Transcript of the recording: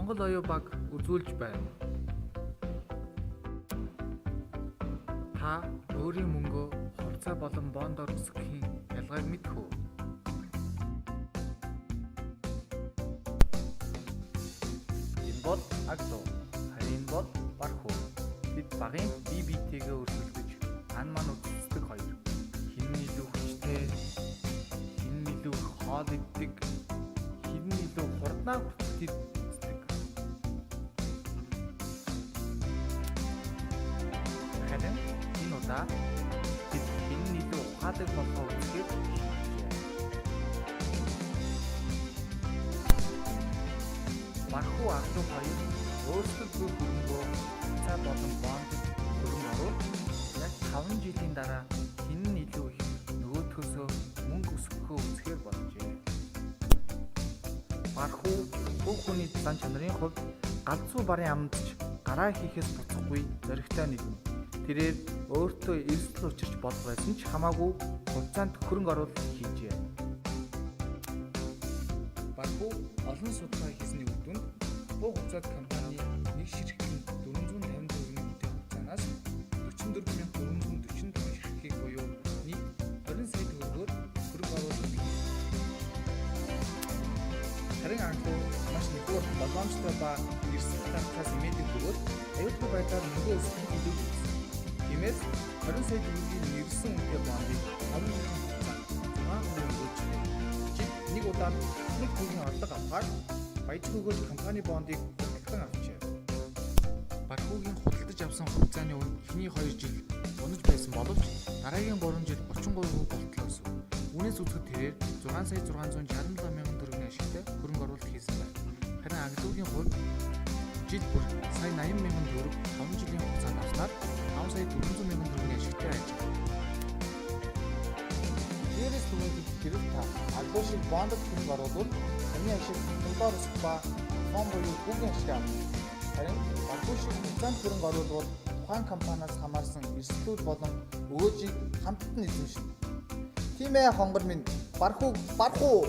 Монгол оюу баг үзүүлж байна. Та өөрийн мөнгөө хувьцаа болон бондоор өсгөхийн ялгааг мэдэх үү? Энэ бол агдуу, харин энэ бол бархуу. Бид багын бие биетэйгээ өрсөлдөж, ан ман үздэг хоёр. Хэн нь илүү хүчтэй, хэн нь илүү их хоол иддэг, хэн нь илүү хурднаа хүртэл үздэг. Харин энэ удаа бид хэн нь илүү ухаадаг болохоо үзэхэд шийджээ. Бархуу агдуу хоёр өөрсдөө хөрөнгөө цаа болон бонд хөрөнгө оруулж яг 5 жилийн дараа хэн нь илүү их нөгөөдхөөсөө мөнгө өсгөхөө үзэхээр болжээ. Бархуу бүх хүний зан чанарын хувьд галзуу барын амдч гараа хийхээс буцахгүй зоригтой нэгэн. Тэрээр өөртөө эрсдэл учирч болох байсан ч хамаагүй хугацаанд хөрөнгө оруулалт хийжээ. Бархуу олон судалгаа хийсний үр дүнд буу хугацаанд компани нэг ширхгийн 450 төгрөгийн хугацаанаас 44,445 ширхгийг буюу нийт 20 сая төгрөгөөр хөрөнгө оруулалт хийв. Харин анхлуу маш нөхөр боломжтой ба эрсдэл тавьхаас имэдэг бөгөөд аюулгүй байдлаар мөнгө өсгөх илүү үзсэн. Тиймээс 20 сая төгрөгийн нэрсэн үнэтэй бондыг 5 жилийн хугацаанд 6 хүрээнд өгчээ. Жид нэг удаад нэг төгрөгийн орлого авахаар баяж өгөөж компани бондыг дахин авчээ. Бархуугийн худалдаж авсан хугацааны үн эхний 2 жил унаж байсан боловч дараагийн 3 жил 33% болтлоо өсөв. Үүнээс үзэхэд тэрээр 6 сая 667 мянган төгрөгийн ашигтай хөрөнгө оруулалт хийсэн байна. Харин агдуугийн хувьд жил бүр сая 80 мянган төгрөг 5 жилийн хугацаанд авснаар 5 сая 400 мянган төгрөгийн ашигтай ажээ. Дээрээс түгээх хэрэг та агдуу шиг бондод хөрөнгө оруулбал таны ашиг тулгаар өсөх ба фон буюу бүгийн ашиг авна. Харин бархуу шиг хугацаанд хөрөнгө оруулбал тухайн компаниас хамаарсан эрсдлүүд болон өгөөжийг хамтд нь эзэмшнэ. Тийм ээ хонгор минь бархуу